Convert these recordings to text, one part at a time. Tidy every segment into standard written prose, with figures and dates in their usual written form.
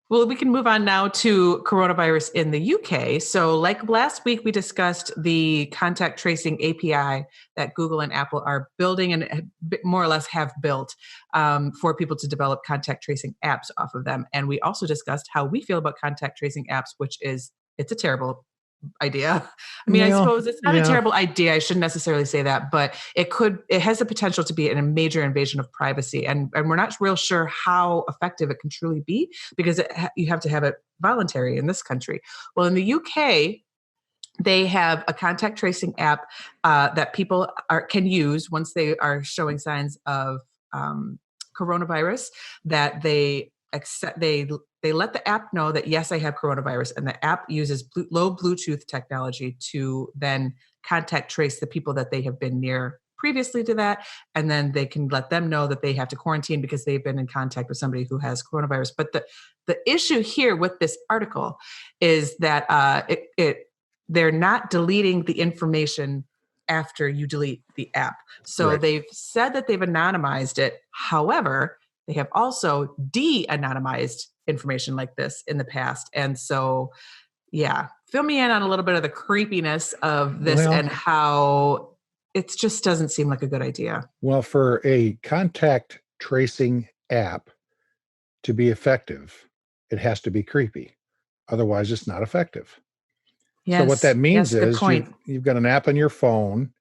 Well, we can move on now to coronavirus in the UK. So, like last week, we discussed the contact tracing API that Google and Apple are building and more or less have built for people to develop contact tracing apps off of them. And we also discussed how we feel about contact tracing apps, which is it's a terrible idea. I mean, I Yeah, suppose it's not a yeah. terrible idea. I shouldn't necessarily say that, but it has the potential to be a major invasion of privacy. And we're not real sure how effective it can truly be because you have to have it voluntary in this country. Well, in the UK, they have a contact tracing app that people can use once they are showing signs of coronavirus that they accept they let the app know that yes, I have coronavirus, and the app uses low Bluetooth technology to then contact trace the people that they have been near previously to that, and then they can let them know that they have to quarantine because they've been in contact with somebody who has coronavirus. But the issue here with this article is that they're not deleting the information after you delete the app. So Right. they've said that they've anonymized it. However, they have also de-anonymized information like this in the past. And so, yeah, fill me in on a little bit of the creepiness of this Well, and how it just doesn't seem like a good idea. well, for a contact tracing app to be effective, it has to be creepy. Otherwise, it's not effective. So what Yes, that means yes, good is point. you've got an app on your phone,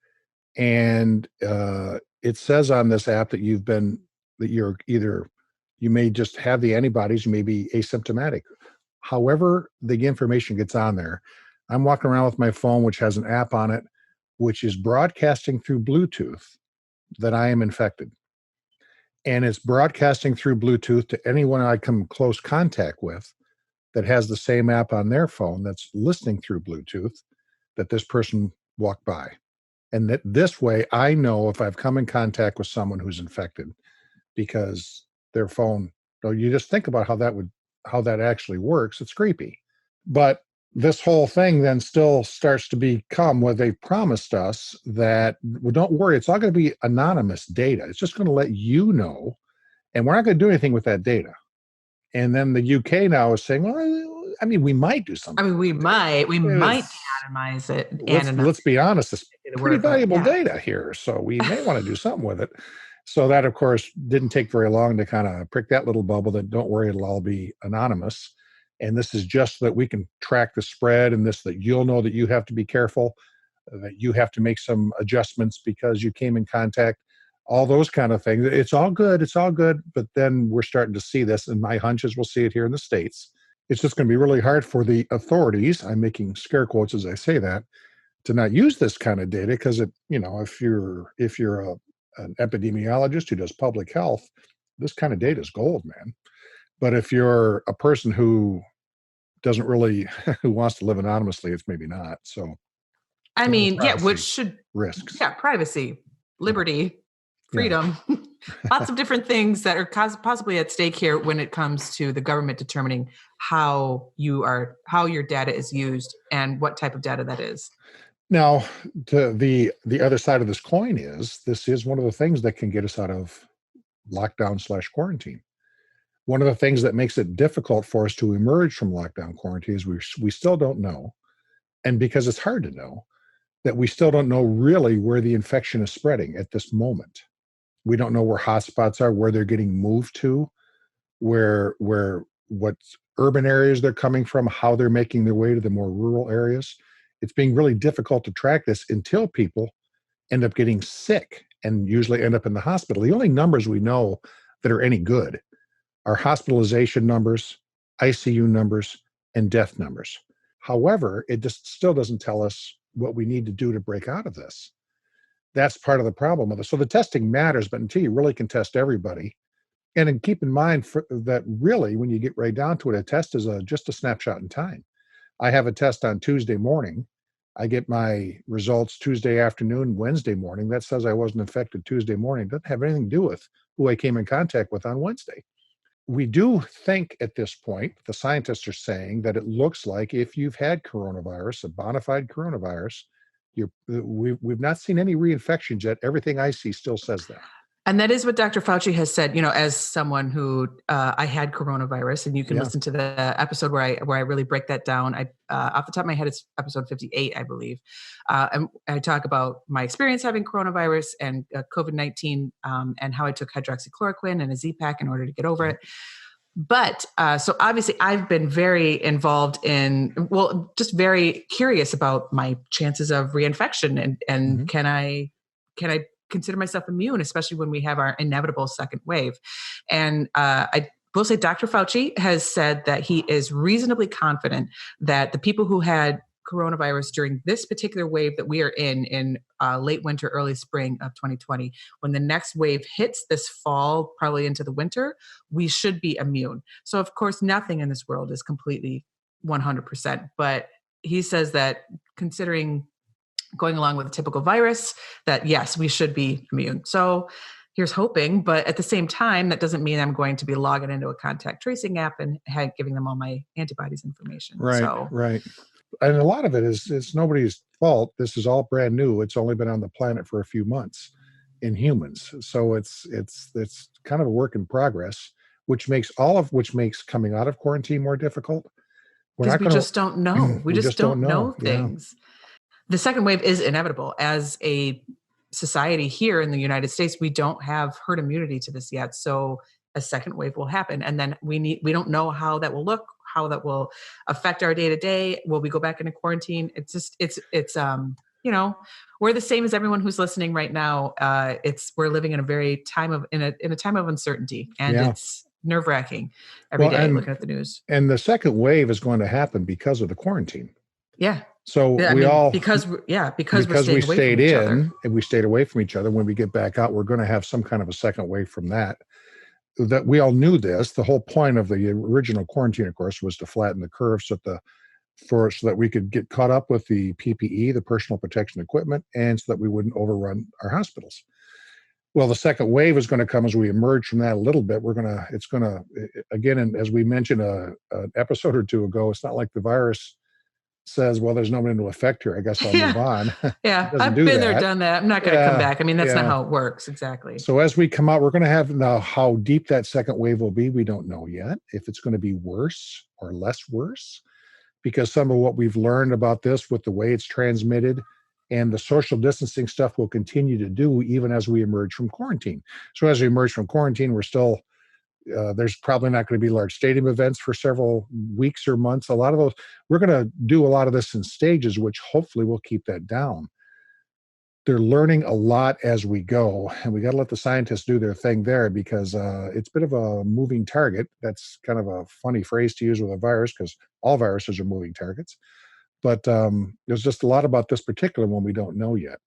and it says on this app that you're either you may just have the antibodies, you may be asymptomatic. However, the information gets on there. I'm walking around with my phone, which has an app on it, which is broadcasting through Bluetooth that I am infected. And it's broadcasting through Bluetooth to anyone I come close contact with that has the same app on their phone that's listening through Bluetooth that this person walked by. And that this way I know if I've come in contact with someone who's infected because their phone, so you just think about how that actually works. It's creepy. But this whole thing then still starts to become what they've promised us that, well, don't worry, it's all going to be anonymous data. It's just going to let you know, and we're not going to do anything with that data. And then the UK now is saying, well, I mean, we might do I something mean, we with it. might It's, anonymize it, let's be honest, it's the pretty word, but valuable yeah. data here. So we may want to do something with it. So that, of course, didn't take very long to kind of prick that little bubble that don't worry, it'll all be anonymous. And this is just so that we can track the spread and this, that you'll know that you have to be careful, that you have to make some adjustments because you came in contact, all those kind of things. It's all good. It's all good. But then we're starting to see this, and my hunch is we'll see it here in the States. It's just going to be really hard for the authorities, I'm making scare quotes as I say that, to not use this kind of data because if you're an epidemiologist who does public health, this kind of data is gold, man. But if you're a person who doesn't really who wants to live anonymously, it's maybe not. So I a lot of mean, yeah, which privacy should, risks. yeah, privacy, Yeah, liberty, yeah. freedom, lots of different things that are possibly at stake here when it comes to the government determining how your data is used and what type of data that is. Now, to the other side of this coin is this is one of the things that can get us out of lockdown/quarantine. One of the things that makes it difficult for us to emerge from lockdown quarantine is we still don't know, and because it's hard to know, that we still don't know really where the infection is spreading at this moment. We don't know where hotspots are, where they're getting moved to, what urban areas they're coming from, how they're making their way to the more rural areas. It's being really difficult to track this until people end up getting sick and usually end up in the hospital. The only numbers we know that are any good are hospitalization numbers, ICU numbers, and death numbers. However, it just still doesn't tell us what we need to do to break out of this. That's part of the problem with it. So the testing matters, but until you really can test everybody, and then keep in mind that really, when you get right down to it, a test is just a snapshot in time. I have a test on Tuesday morning. I get my results Tuesday afternoon, Wednesday morning. That says I wasn't infected Tuesday morning. It doesn't have anything to do with who I came in contact with on Wednesday. We do think at this point, the scientists are saying that it looks like if you've had coronavirus, a bona fide coronavirus, we've not seen any reinfections yet. Everything I see still says that. And that is what Dr. Fauci has said, as someone who I had coronavirus, and you can listen to the episode where I really break that down. I off the top of my head, it's episode 58, I believe. And I talk about my experience having coronavirus and COVID-19 and how I took hydroxychloroquine and a Z-Pak in order to get over it. But so obviously I've been very involved just very curious about my chances of reinfection and can I consider myself immune, especially when we have our inevitable second wave. And I will say Dr. Fauci has said that he is reasonably confident that the people who had coronavirus during this particular wave that we are in late winter, early spring of 2020, when the next wave hits this fall, probably into the winter, we should be immune. So of course, nothing in this world is completely 100%, but he says that considering going along with a typical virus, that yes, we should be immune. So here's hoping, but at the same time, that doesn't mean I'm going to be logging into a contact tracing app and giving them all my antibodies information. Right. And a lot of it is nobody's fault. This is all brand new. It's only been on the planet for a few months in humans. So it's kind of a work in progress, which makes coming out of quarantine more difficult. Because we just don't know. We just don't know things. Yeah. The second wave is inevitable. As a society here in the United States, we don't have herd immunity to this yet. So a second wave will happen. And then we don't know how that will look, how that will affect our day to day. Will we go back into quarantine? It's we're the same as everyone who's listening right now. We're living in a time of uncertainty, and it's nerve-wracking every day looking at the news. And the second wave is going to happen because of the quarantine. Yeah. So because we stayed in and we stayed away from each other. When we get back out, we're going to have some kind of a second wave from that. That we all knew this. The whole point of the original quarantine, of course, was to flatten the curve so that we could get caught up with the PPE, the personal protection equipment, and so that we wouldn't overrun our hospitals. Well, the second wave is going to come as we emerge from that a little bit. It's going to, again, and as we mentioned an episode or two ago, it's not like the virus says, well, there's nobody to affect here. I guess I'll move on. Yeah, I've been there, done that. I'm not going to come back. I mean, that's not how it works. Exactly. So as we come out, we're going to have now how deep that second wave will be. We don't know yet if it's going to be worse or less worse, because some of what we've learned about this with the way it's transmitted and the social distancing stuff will continue to do even as we emerge from quarantine. So as we emerge from quarantine, we're still there's probably not going to be large stadium events for several weeks or months. A lot of those, we're going to do a lot of this in stages, which hopefully will keep that down. They're learning a lot as we go, and we got to let the scientists do their thing there, because it's a bit of a moving target. That's kind of a funny phrase to use with a virus, because all viruses are moving targets. But there's just a lot about this particular one we don't know yet.